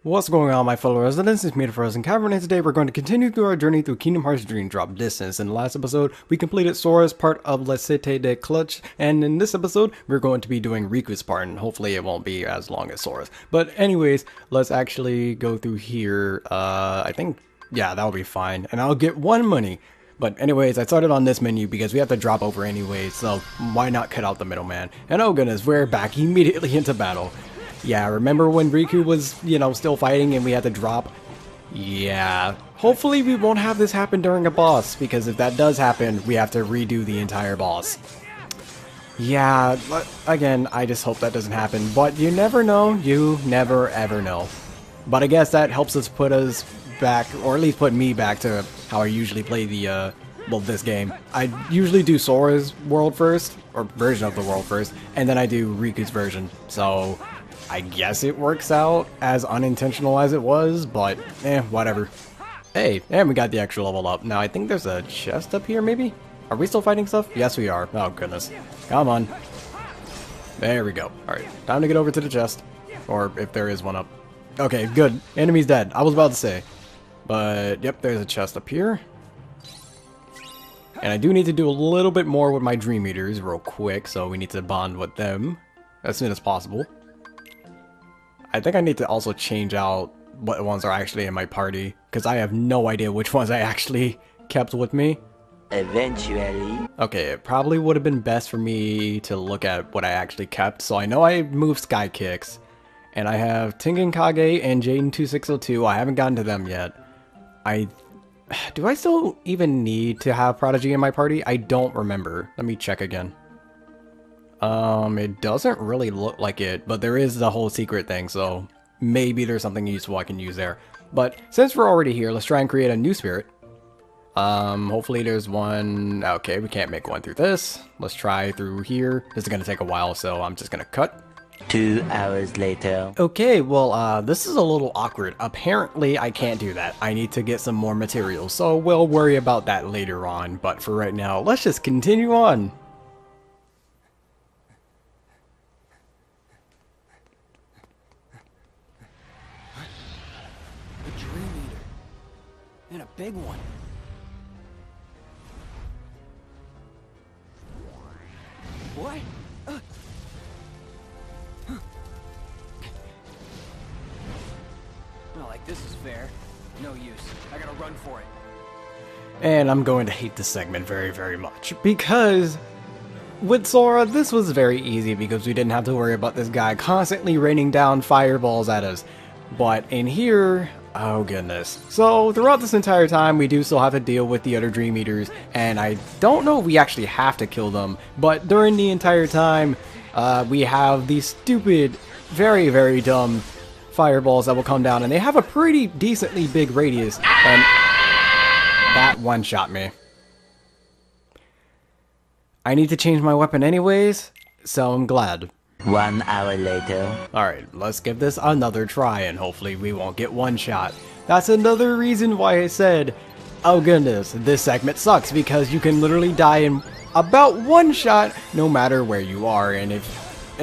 What's going on, my fellow residents? It's me, TheFrozenCavern, and today we're going to continue through our journey through Kingdom Hearts Dream Drop Distance. In the last episode, we completed Sora's part of Cites Cloches, and in this episode, we're going to be doing Riku's part, and hopefully it won't be as long as Sora's. But anyways, let's actually go through here. I think, yeah, that'll be fine, and I'll get 1 money. But anyways, I started on this menu because we have to drop over anyway, so why not cut out the middleman? And oh goodness, we're back immediately into battle. Yeah, remember when Riku was, still fighting and we had to drop? Yeah. Hopefully we won't have this happen during a boss, because if that does happen, we have to redo the entire boss. Yeah, but again, I just hope that doesn't happen. But you never know. You never ever know. But I guess that helps us put us back, or at least put me back to how I usually play the, this game. I usually do Sora's world first, or version of the world first, and then I do Riku's version. So I guess it works out as unintentional as it was, but whatever. Hey, and we got the extra level up. Now I think there's a chest up here, maybe? Are we still fighting stuff? Yes, we are. Oh, goodness. Come on. There we go. Alright, time to get over to the chest. Or if there is one up. Okay, good. Enemy's dead. I was about to say. But, yep, there's a chest up here. And I do need to do a little bit more with my Dream Eaters real quick, so we need to bond with them as soon as possible. I think I need to also change out what ones are actually in my party, because I have no idea which ones I actually kept with me. Eventually. Okay, it probably would have been best for me to look at what I actually kept. So I know I moved Sky Kicks, and I have Tengen Kage and Jaden 2602. I haven't gotten to them yet. Do I still even need to have Prodigy in my party? I don't remember. Let me check again. It doesn't really look like it, but there is the whole secret thing, so maybe there's something useful I can use there. But since we're already here, let's try and create a new spirit. Hopefully there's one. Okay, we can't make one through this. Let's try through here. This is gonna take a while, so I'm just gonna cut. 2 hours later. Okay, well, this is a little awkward. Apparently, I can't do that. I need to get some more materials, so we'll worry about that later on. But for right now, let's just continue on. And a big one. What? Not like this is fair. No use. I gotta run for it. And I'm going to hate this segment very, very much, because with Sora, this was very easy because we didn't have to worry about this guy constantly raining down fireballs at us. But in here, oh goodness. So throughout this entire time, we do still have to deal with the other Dream Eaters, and I don't know if we actually have to kill them, but during the entire time, we have these stupid, very, very dumb fireballs that will come down, and they have a pretty decently big radius, and that one-shot me. I need to change my weapon anyways, so I'm glad. 1 hour later. Alright, let's give this another try and hopefully we won't get one shot. That's another reason why I said, oh goodness, this segment sucks, because you can literally die in about one shot no matter where you are. And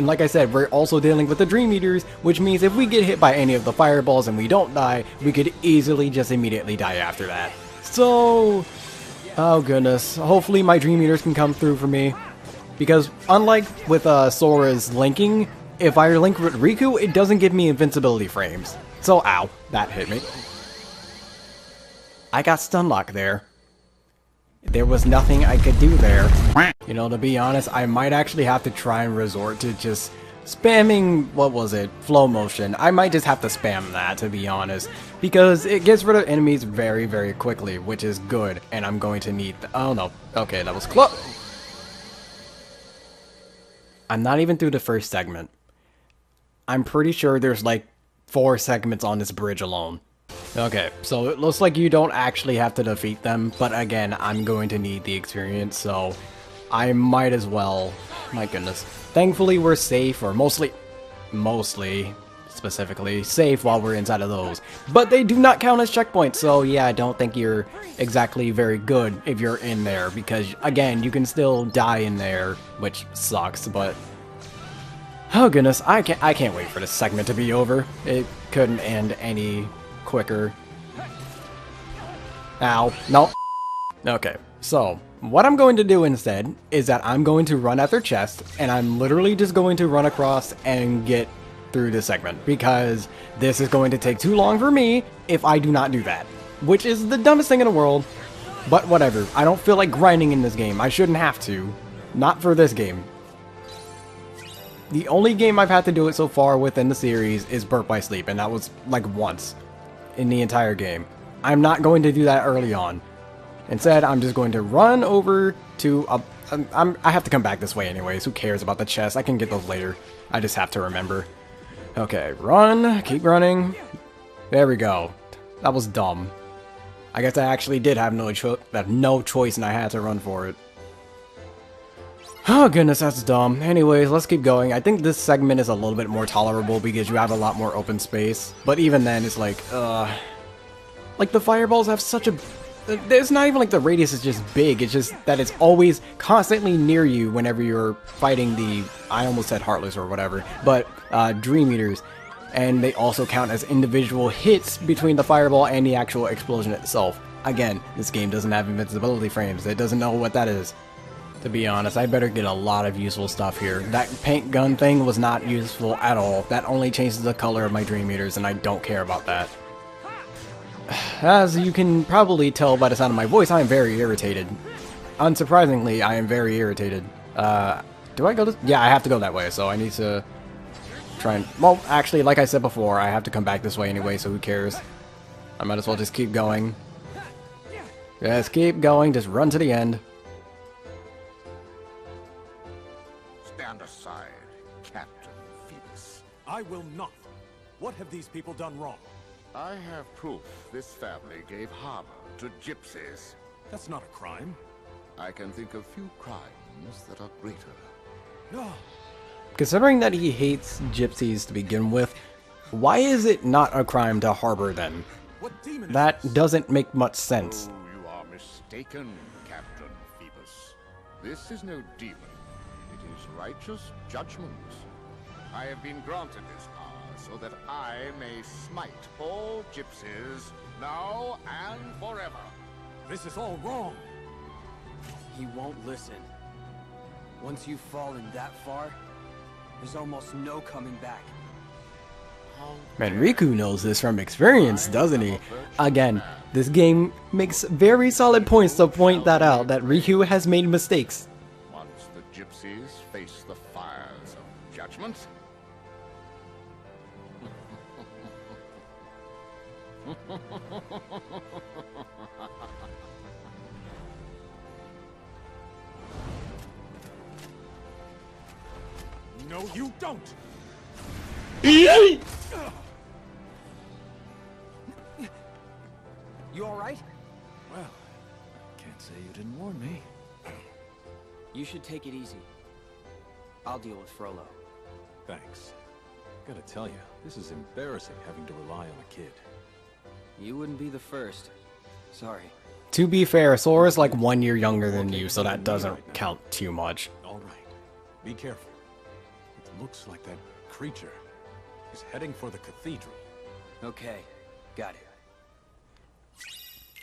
like I said, we're also dealing with the Dream Eaters, which means if we get hit by any of the fireballs and we don't die, we could easily just immediately die after that. So, oh goodness, hopefully my Dream Eaters can come through for me. Because unlike with Sora's linking, if I link with Riku, it doesn't give me invincibility frames. So, ow, that hit me. I got stun lock there. There was nothing I could do there. You know, to be honest, I might actually have to try and resort to just spamming, what was it, flow motion. I might just have to spam that, to be honest. Because it gets rid of enemies very, very quickly, which is good. And I'm going to need, oh no, okay, that was close. I'm not even through the first segment. I'm pretty sure there's like 4 segments on this bridge alone. Okay, so it looks like you don't actually have to defeat them, but again, I'm going to need the experience, so I might as well. My goodness. Thankfully, we're safe, or mostly, specifically, safe while we're inside of those. But they do not count as checkpoints, so yeah, I don't think you're exactly very good if you're in there, because again, you can still die in there, which sucks, but Oh goodness, I can't wait for this segment to be over. It couldn't end any quicker. Ow. Nope. Okay, so what I'm going to do instead is that I'm going to run at their chest, and I'm literally just going to run across and get through this segment, because this is going to take too long for me if I do not do that. Which is the dumbest thing in the world, but whatever. I don't feel like grinding in this game. I shouldn't have to. Not for this game. The only game I've had to do it so far within the series is Burp by Sleep, and that was like once in the entire game. I'm not going to do that early on. Instead, I'm just going to run over to... I have to come back this way anyways. Who cares about the chest? I can get those later. I just have to remember. Okay, run. Keep running. There we go. That was dumb. I guess I actually did have no choice and I had to run for it. Oh goodness, that's dumb. Anyways, let's keep going. I think this segment is a little bit more tolerable because you have a lot more open space. But even then, it's like the fireballs have such a... It's not even like the radius is just big, it's just that it's always constantly near you whenever you're fighting the... I almost said Heartless or whatever, but Dream Eaters. And they also count as individual hits between the fireball and the actual explosion itself. Again, this game doesn't have invincibility frames, it doesn't know what that is. To be honest, I better get a lot of useful stuff here. That paint gun thing was not useful at all. That only changes the color of my Dream Eaters, and I don't care about that. As you can probably tell by the sound of my voice, I am very irritated. Unsurprisingly, I am very irritated. Do I go this? Yeah, I have to go that way, so I need to try and... Well, actually, like I said before, I have to come back this way anyway, so who cares? I might as well just keep going. Just keep going, just run to the end. Stand aside, Captain Phoebus. I will not. What have these people done wrong? I have proof this family gave harbor to gypsies. That's not a crime. I can think of few crimes that are greater. No. Considering that he hates gypsies to begin with, why is it not a crime to harbor them? What demon That is this? doesn't make much sense. Oh, you are mistaken, Captain Phoebus. This is no demon. It is righteous judgment. I have been granted this power so that I may smite all gypsies now and forever. This is all wrong. He won't listen. Once you've fallen that far, there's almost no coming back. Man, Riku knows this from experience, doesn't he? Again, this game makes very solid points to point that out, that Riku has made mistakes. Once the gypsies face the fires of judgment, No, you don't. You alright? Well, I can't say you didn't warn me. You should take it easy. I'll deal with Frollo. Thanks. Gotta tell you, this is embarrassing having to rely on a kid. You wouldn't be the first. Sorry. To be fair, Sora's like 1 year younger than you, so that doesn't count too much. All right. Be careful. It looks like that creature is heading for the cathedral. Okay. Got it.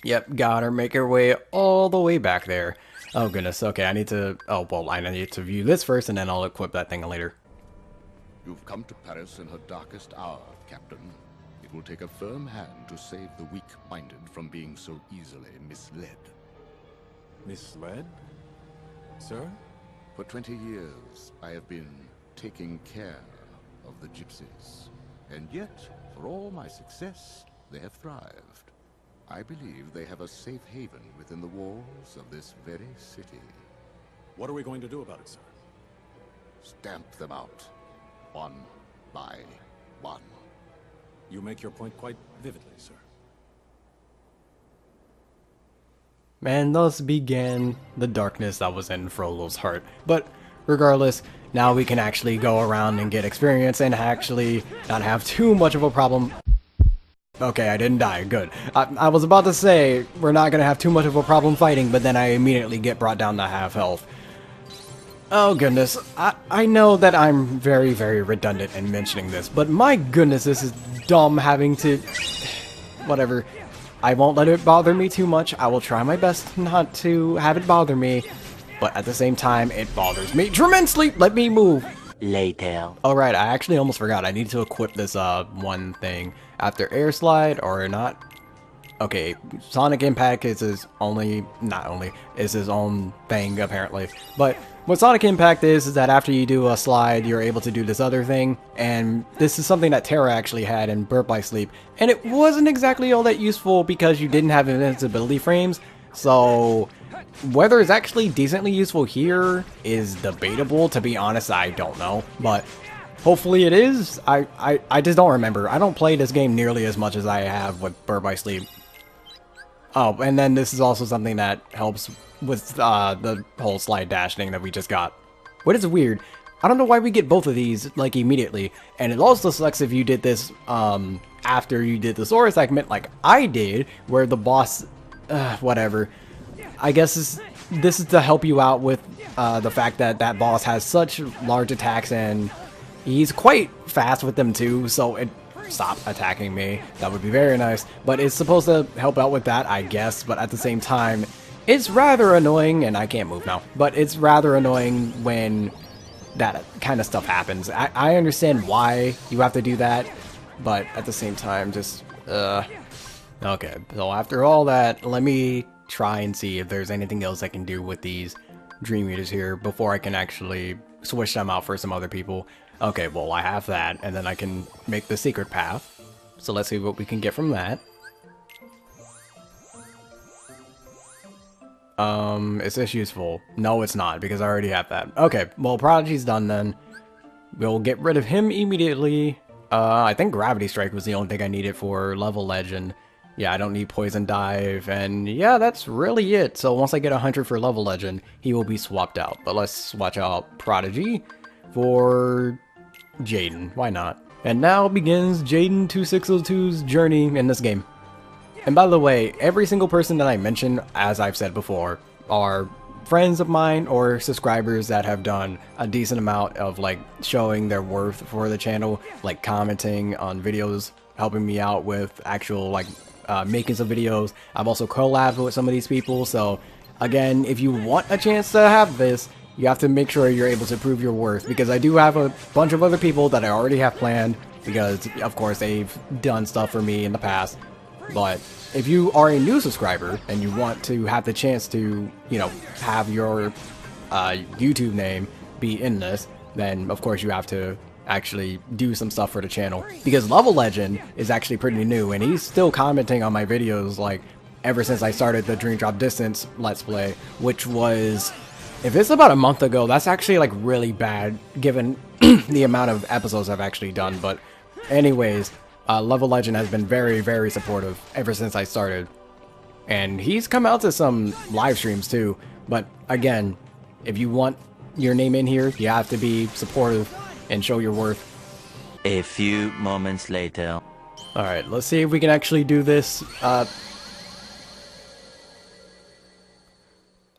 Yep, got her. Make her way all the way back there. Oh goodness, okay, I need to... Oh, well, I need to view this first, and then I'll equip that thing later. you've come to Paris in her darkest hour, Captain. It will take a firm hand to save the weak-minded from being so easily misled. Misled? Sir? For 20 years, I have been taking care of the gypsies. And yet, for all my success, they have thrived. I believe they have a safe haven within the walls of this very city. What are we going to do about it, sir? Stamp them out, one by one. You make your point quite vividly, sir. And thus began the darkness that was in Frollo's heart. But regardless, now we can actually go around and get experience and actually not have too much of a problem. Okay, I didn't die. Good. I was about to say we're not going to have too much of a problem fighting, but then I immediately get brought down to half health. Oh goodness, I know that I'm very, very redundant in mentioning this, but my goodness, this is dumb having to... Whatever. I won't let it bother me too much. I will try my best not to have it bother me, but at the same time, it bothers me tremendously. Let me move. Later. Alright, I actually almost forgot. I need to equip this one thing. After air slide, or not. Okay, Sonic Impact is his only, not only, is his own thing apparently. But what Sonic Impact is that after you do a slide, you're able to do this other thing. And this is something that Terra actually had in Birth by Sleep. And it wasn't exactly all that useful because you didn't have invincibility frames. So whether it's actually decently useful here is debatable. To be honest, I don't know. But hopefully it is. I just don't remember. I don't play this game nearly as much as I have with Birth by Sleep. Oh, and then this is also something that helps with the whole slide dash thing that we just got. What is weird, I don't know why we get both of these, like, immediately. And it also sucks if you did this after you did the sword segment, like I did, where the boss, whatever. I guess this is to help you out with the fact that that boss has such large attacks and he's quite fast with them too, so it... Stop attacking me. That would be very nice. But it's supposed to help out with that, I guess. But at the same time, it's rather annoying, and I can't move now. But it's rather annoying when that kind of stuff happens. I understand why you have to do that, but at the same time, just, Okay, so after all that, let me try and see if there's anything else I can do with these Dream Eaters here before I can actually switch them out for some other people. Okay, well, I have that, and then I can make the secret path. So let's see what we can get from that. Is this useful? No, it's not, because I already have that. Okay, well, Prodigy's done then. We'll get rid of him immediately. I think Gravity Strike was the only thing I needed for level legend. Yeah, I don't need Poison Dive, and yeah, that's really it. So once I get 100 for level legend, he will be swapped out. But let's swatch out Prodigy for Jaden. Why not? And now begins Jaden 2602's journey in this game. And by the way, every single person that I mention, as I've said before, are friends of mine or subscribers that have done a decent amount of like showing their worth for the channel, like commenting on videos, helping me out with actual like making some videos. I've also collabed with some of these people, so again, if you want a chance to have this, you have to make sure you're able to prove your worth, because I do have a bunch of other people that I already have planned, because of course they've done stuff for me in the past. But if you are a new subscriber and you want to have the chance to, you know, have your YouTube name be in this, then of course you have to actually do some stuff for the channel. Because Level Legend is actually pretty new, and he's still commenting on my videos like ever since I started the Dream Drop Distance Let's Play, which was, if it's about a month ago, that's actually like really bad given the amount of episodes I've actually done. But anyways, Level Legend has been very, very supportive ever since I started. And he's come out to some live streams too. But again, if you want your name in here, you have to be supportive and show your worth. A few moments later. Alright, let's see if we can actually do this.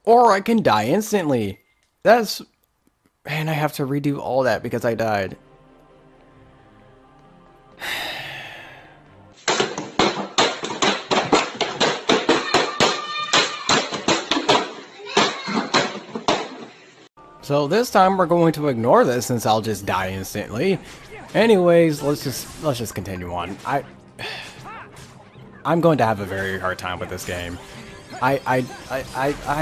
Or I can die instantly. That's... Man, I have to redo all that because I died. So this time we're going to ignore this since I'll just die instantly. Anyways, let's just continue on. I'm going to have a very hard time with this game. I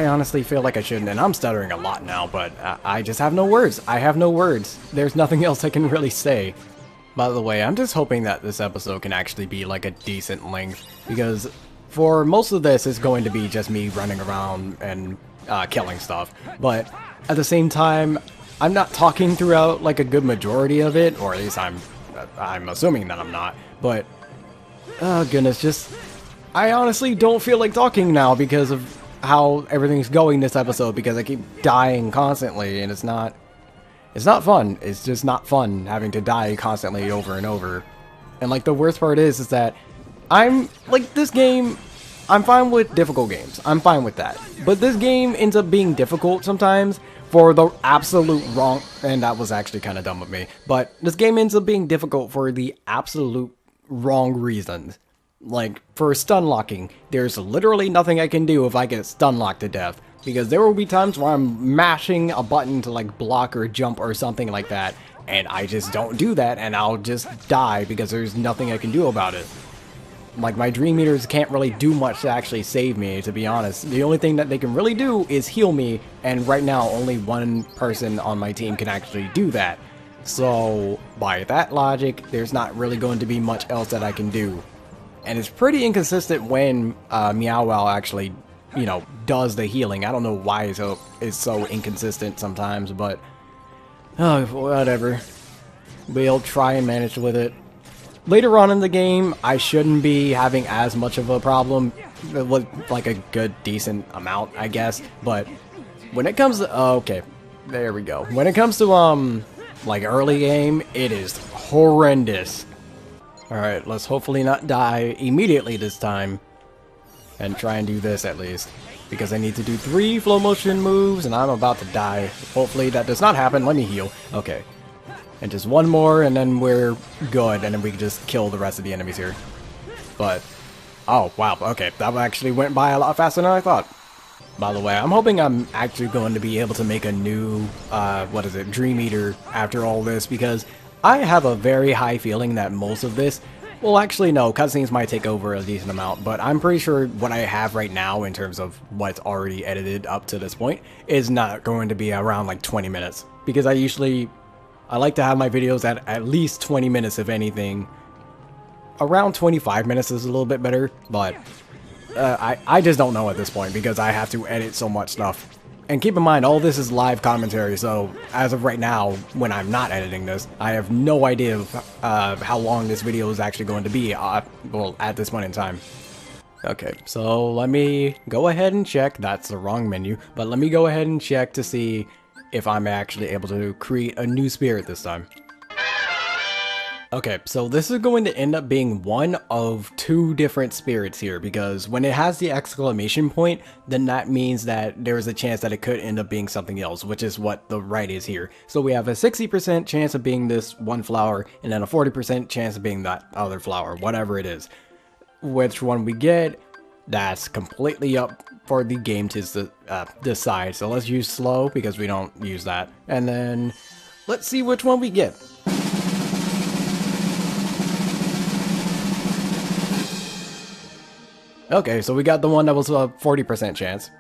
honestly feel like I shouldn't, and I'm stuttering a lot now, but I just have no words. I have no words. There's nothing else I can really say. By the way, I'm just hoping that this episode can actually be like a decent length, because for most of this, it's going to be just me running around and killing stuff. But at the same time, I'm not talking throughout like a good majority of it, or at least I'm assuming that I'm not. But oh goodness, just I honestly don't feel like talking now because of how everything's going this episode, because I keep dying constantly, and it's not fun. It's just not fun having to die constantly over and over. And like the worst part is that I'm like, this game I'm fine with difficult games. I'm fine with that. But this game ends up being difficult sometimes for the absolute wrong, and that was actually kind of dumb of me, but this game ends up being difficult for the absolute wrong reasons. Like, for stun locking, there's literally nothing I can do if I get stun locked to death, because there will be times where I'm mashing a button to like block or jump or something like that, and I just don't do that, and I'll just die because there's nothing I can do about it. Like, my Dream Eaters can't really do much to actually save me, to be honest. The only thing that they can really do is heal me, and right now only one person on my team can actually do that. So, by that logic, there's not really going to be much else that I can do. And it's pretty inconsistent when Meow Wow actually, you know, does the healing. I don't know why it's so inconsistent sometimes, but whatever. We'll try and manage with it. Later on in the game, I shouldn't be having as much of a problem, like a good, decent amount, I guess, but when it comes to, okay, there we go. When it comes to, like, early game, it is horrendous. Alright, let's hopefully not die immediately this time, and try and do this at least, because I need to do 3 flow motion moves, and I'm about to die. Hopefully that does not happen. Let me heal. Okay. And just one more, and then we're good, and then we can just kill the rest of the enemies here. But, oh, wow, okay, that actually went by a lot faster than I thought. By the way, I'm hoping I'm actually going to be able to make a new, Dream Eater after all this, because I have a very high feeling that most of this, well, actually, no, cutscenes might take over a decent amount, but I'm pretty sure what I have right now in terms of what's already edited up to this point is not going to be around, like, 20 minutes, because I like to have my videos at least 20 minutes, if anything. Around 25 minutes is a little bit better, but I just don't know at this point because I have to edit so much stuff. And keep in mind, all this is live commentary, so as of right now, when I'm not editing this, I have no idea of how long this video is actually going to be, well, at this point in time. Okay, so let me go ahead and check. That's the wrong menu, but let me go ahead and check to see if I'm actually able to create a new spirit this time. Okay, so this is going to end up being one of 2 different spirits here, because when it has the exclamation point, then that means that there's a chance that it could end up being something else, which is what the right is here. So we have a 60% chance of being this one flower, and then a 40% chance of being that other flower, whatever it is. Which one we get, that's completely up for the game to decide. So let's use slow because we don't use that. And then let's see which one we get. Okay, so we got the one that was a 40% chance.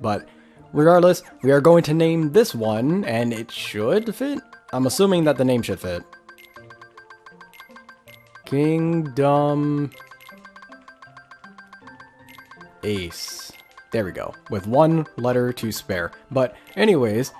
But regardless, we are going to name this one, and it should fit. I'm assuming that the name should fit. Kingdom Ace. There we go, with 1 letter to spare. But anyways,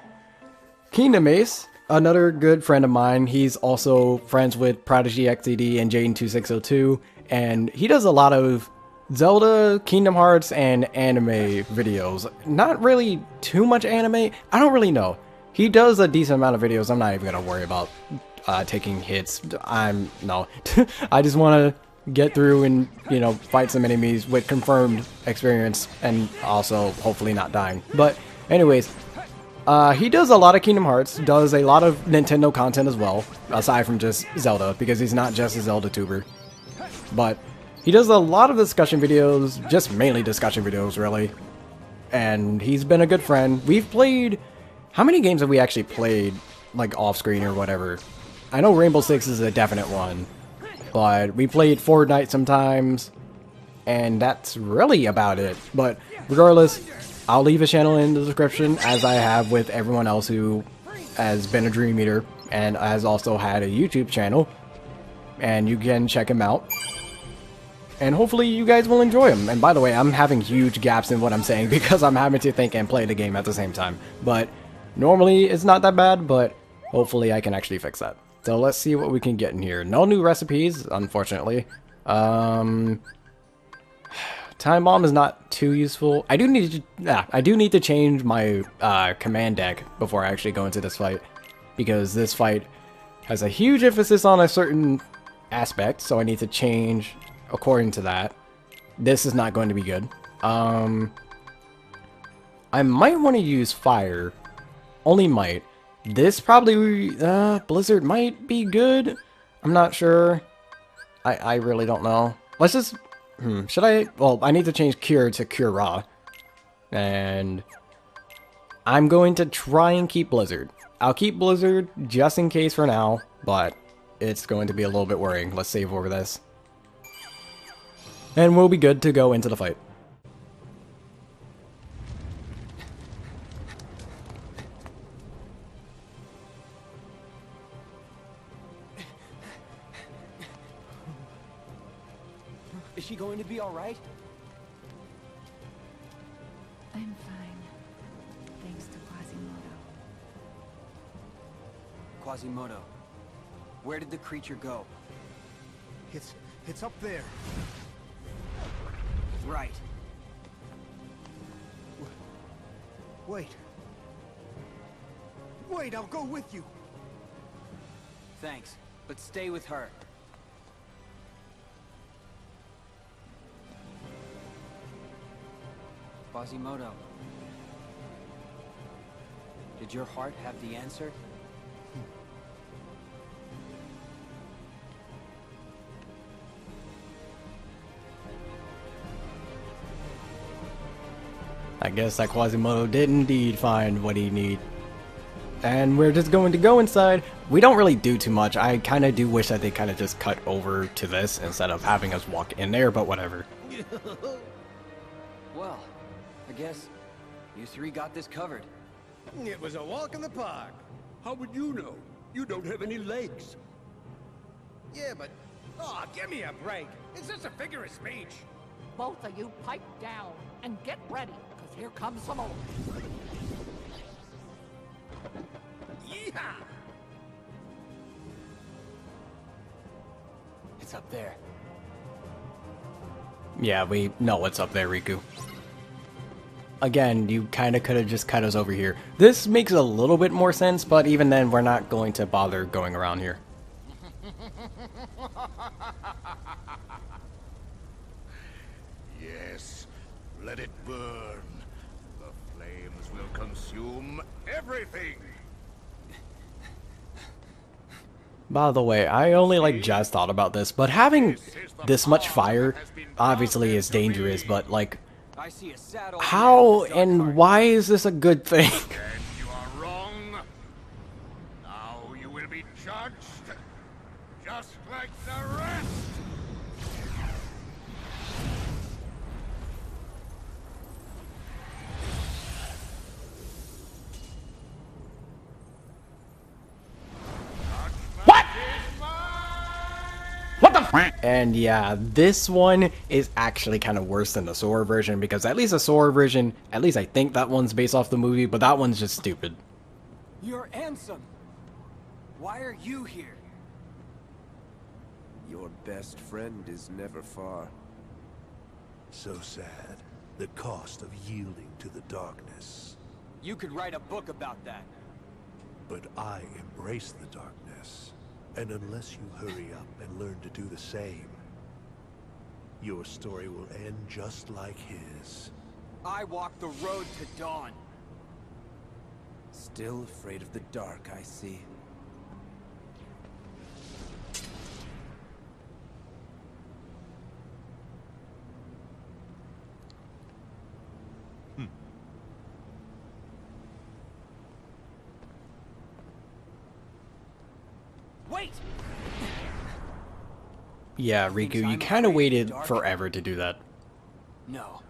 Kingdom Ace, another good friend of mine. He's also friends with Prodigy XCD and Jaden2602, and he does a lot of Zelda, Kingdom Hearts, and anime videos. Not really too much anime. I don't really know. He does a decent amount of videos. I'm not even gonna worry about taking hits. No. I just want to get through and, you know, fight some enemies with confirmed experience and also hopefully not dying. But anyways, he does a lot of Kingdom Hearts, does a lot of Nintendo content as well, aside from just Zelda, because he's not just a Zelda tuber. But he does a lot of discussion videos, just mainly discussion videos really. And he's been a good friend. We've played, how many games have we actually played, like off screen or whatever? I know Rainbow Six is a definite one. But we played Fortnite sometimes, and that's really about it. But regardless, I'll leave his channel in the description, as I have with everyone else who has been a Dream Eater and has also had a YouTube channel. And you can check him out. And hopefully you guys will enjoy him. And by the way, I'm having huge gaps in what I'm saying because I'm having to think and play the game at the same time. But normally it's not that bad, but hopefully I can actually fix that. So let's see what we can get in here. No new recipes, unfortunately. Time bomb is not too useful. I do need to change my command deck before I actually go into this fight, because this fight has a huge emphasis on a certain aspect, so I need to change according to that. this is not going to be good. I might want to use fire. Only might. This probably, Blizzard might be good. I'm not sure. I really don't know. Let's just, should I? Well, I need to change Cure to Cure Raw. And I'm going to try and keep Blizzard. I'll keep Blizzard just in case for now, but it's going to be a little bit worrying. Let's save over this. And we'll be good to go into the fight. Is she going to be all right? I'm fine. Thanks to Quasimodo. Quasimodo, where did the creature go? It's up there. Right. Wait. Wait, I'll go with you. Thanks, but stay with her. Quasimodo, did your heart have the answer? I guess that Quasimodo did indeed find what he needed. And we're just going to go inside. We don't really do too much. I kind of do wish that they kind of just cut over to this instead of having us walk in there, but whatever. Well, I guess you three got this covered. It was a walk in the park. How would you know? You don't have any legs. Yeah, but... Oh, give me a break. It's just a figure of speech. Both of you pipe down and get ready, because here comes some more. Yeehaw! It's up there. Yeah, we know what's up there, Riku. Again, you kind of could have just cut us over here. This makes a little bit more sense, but even then, we're not going to bother going around here. Yes, let it burn. The flames will consume everything. By the way, I only like just thought about this, but having this much fire obviously is dangerous, but like, I see a sad old how man with a dark and heart. why is this a good thing? And you are wrong. Now you will be judged, just like the rest. And yeah, this one is actually kind of worse than the Sora version, because at least the Sora version, at least I think that one's based off the movie, but that one's just stupid. You're Ansem. Why are you here? Your best friend is never far. So sad. The cost of yielding to the darkness. You could write a book about that. But I embrace the darkness. And unless you hurry up and learn to do the same, your story will end just like his. I walked the road to dawn. Still afraid of the dark, I see. Wait! Yeah, Riku, you kind of waited forever to do that. No.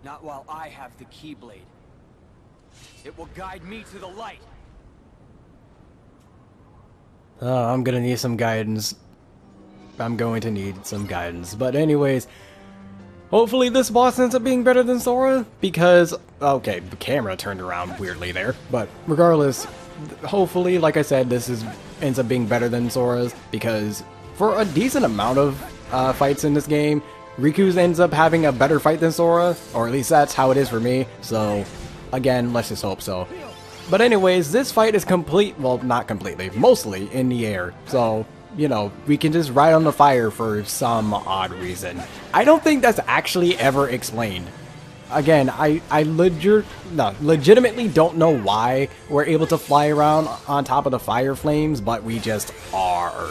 Not while I have the Keyblade. It will guide me to the light. I'm gonna need some guidance. I'm going to need some guidance. But anyways, hopefully this boss ends up being better than Sora, because, okay, the camera turned around weirdly there, but regardless, hopefully, like I said, ends up being better than Sora's, because for a decent amount of fights in this game, Riku's ends up having a better fight than Sora, or at least that's how it is for me, so again, let's just hope so. But anyways, this fight is well, not completely, mostly in the air, so you know, we can just ride on the fire for some odd reason. I don't think that's actually ever explained. Again, I legitimately don't know why we're able to fly around on top of the fire flames, but we just are.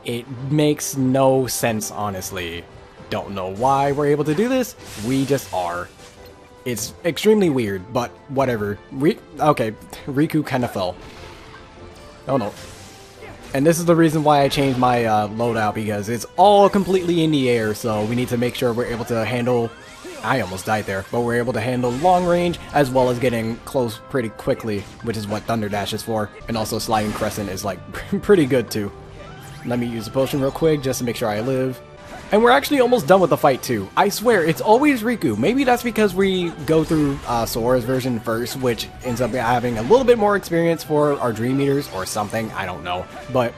It makes no sense, honestly. Don't know why we're able to do this, we just are. It's extremely weird, but whatever. Okay, Riku kind of fell. Oh no. And this is the reason why I changed my loadout, because it's all completely in the air, so we need to make sure we're able to handle... I almost died there, but we're able to handle long range as well as getting close pretty quickly, which is what Thunder Dash is for. And also Sliding Crescent is like pretty good too. Let me use a potion real quick just to make sure I live. And we're actually almost done with the fight too. I swear, it's always Riku. Maybe that's because we go through Sora's version first, which ends up having a little bit more experience for our Dream Eaters or something, I don't know. But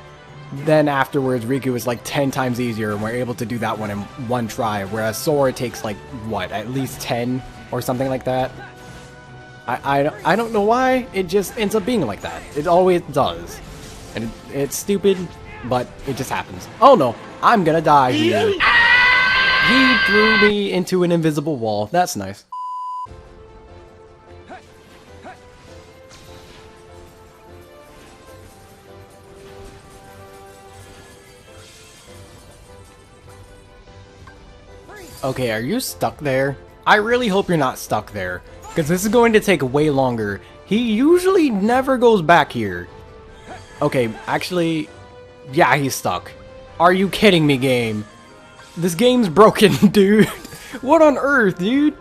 then afterwards, Riku is like 10 times easier, and we're able to do that one in one try, whereas Sora takes like, what, at least 10 or something like that? I don't know why, it just ends up being like that. It always does. And it's stupid, but it just happens. Oh no, I'm gonna die here. He threw me into an invisible wall. That's nice. Okay, are you stuck there? I really hope you're not stuck there, because this is going to take way longer. He usually never goes back here. Okay, actually, yeah, he's stuck. Are you kidding me, game? This game's broken, dude. What on earth, dude?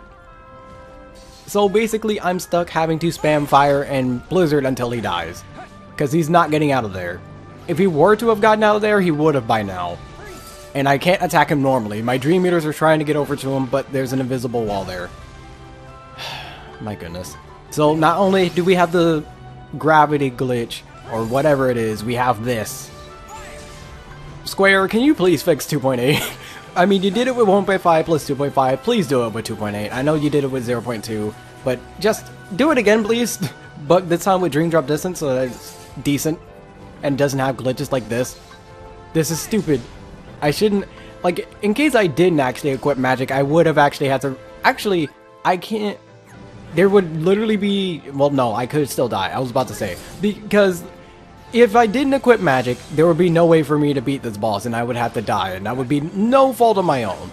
So basically, I'm stuck having to spam fire and blizzard until he dies, because he's not getting out of there. If he were to have gotten out of there, he would have by now. And I can't attack him normally. My Dream Eaters are trying to get over to him, but there's an invisible wall there. My goodness. So not only do we have the gravity glitch, or whatever it is, we have this. Square, can you please fix 2.8? I mean, you did it with 1.5 plus 2.5. Please do it with 2.8. I know you did it with 0.2, but just do it again, please. But this time with Dream Drop Distance, so that it's decent and doesn't have glitches like this. This is stupid. I shouldn't, like, in case I didn't actually equip magic, I would have actually had to, actually, I can't, there would literally be, well, no, I could still die, I was about to say, because if I didn't equip magic, there would be no way for me to beat this boss, and I would have to die, and that would be no fault of my own.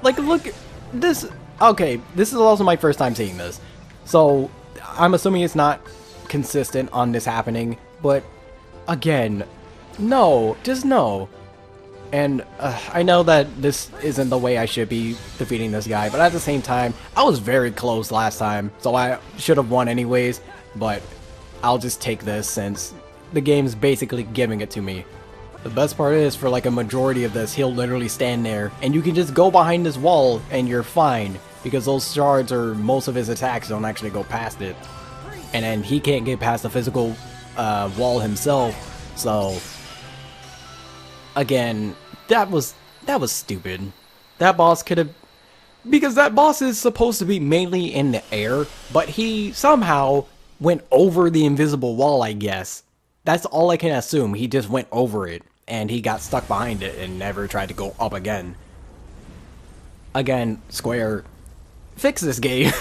Like, look, this, okay, this is also my first time seeing this, so I'm assuming it's not consistent on this happening, but, again, no, just no. And I know that this isn't the way I should be defeating this guy, but at the same time, I was very close last time, so I should have won anyways, but I'll just take this since the game's basically giving it to me. The best part is, for like a majority of this, he'll literally stand there, and you can just go behind this wall, and you're fine, because those shards or most of his attacks don't actually go past it. And then he can't get past the physical wall himself, so... Again, that was stupid. That boss could have... Because that boss is supposed to be mainly in the air, but he somehow went over the invisible wall, I guess. That's all I can assume. He just went over it, and he got stuck behind it and never tried to go up again. Again, Square, fix this game.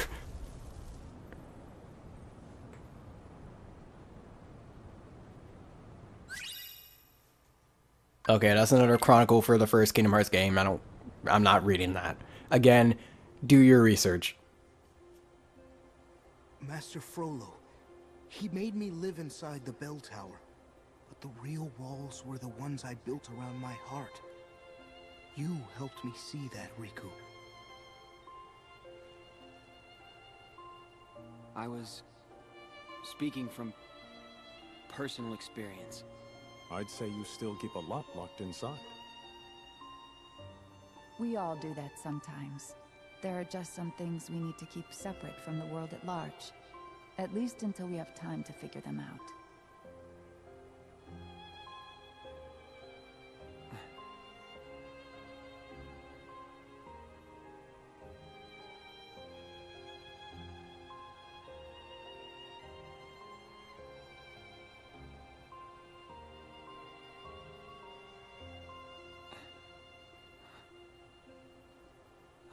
Okay, that's another chronicle for the first Kingdom Hearts game. I'm not reading that. Again, do your research. Master Frollo, he made me live inside the bell tower, but the real walls were the ones I built around my heart. You helped me see that, Riku. I was speaking from personal experience. I'd say you still keep a lot locked inside. We all do that sometimes. There are just some things we need to keep separate from the world at large. At least until we have time to figure them out.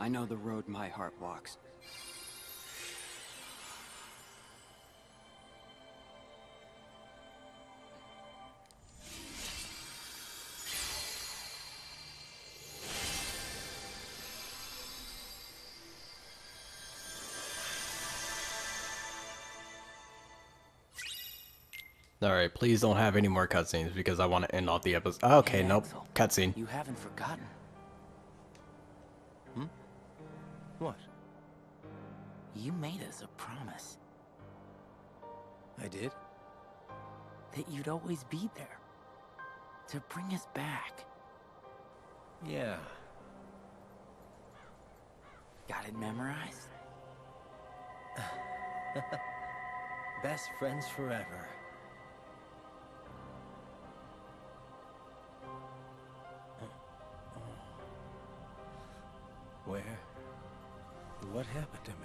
I know the road my heart walks. Alright, please don't have any more cutscenes because I want to end off the episode. Okay, Hey, nope. Axel, Cutscene. You haven't forgotten. What? You made us a promise I did? that you'd always be there to bring us back. Yeah. Got it memorized? Best friends forever. Where? What happened to me?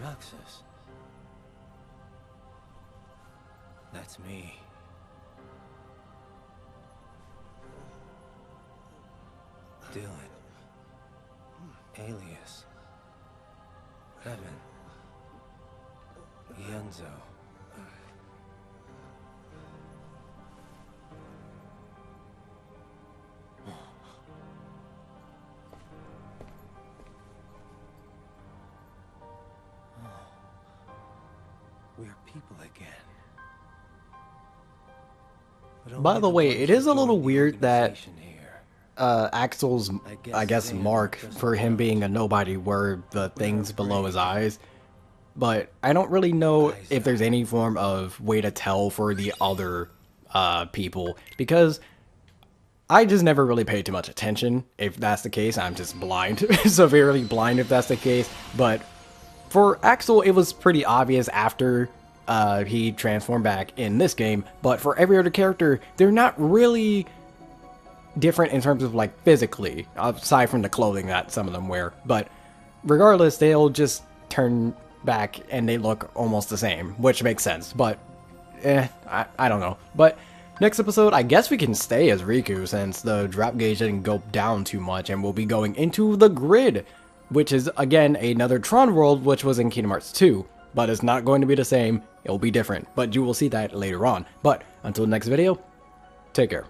Roxas. That's me. Dylan. Alias. Evan. Yenzo. We're people again. But By only the way, ones it who is a little joined the weird that organization here. Axel's, I guess, mark for him being a nobody were the things below his eyes. But I don't really know if there's any form of way to tell for the other people, because I just never really paid too much attention. If that's the case, I'm just blind, severely blind if that's the case. But for Axel, it was pretty obvious after he transformed back in this game. But for every other character, they're not really different in terms of like physically, aside from the clothing that some of them wear. But regardless, they'll just turn back and they look almost the same, which makes sense. But I don't know. But next episode, I guess we can stay as Riku since the drop gauge didn't go down too much, and we'll be going into the grid, which is again another Tron world, which was in Kingdom Hearts 2, but it's not going to be the same. It'll be different, but you will see that later on. But until the next video, take care.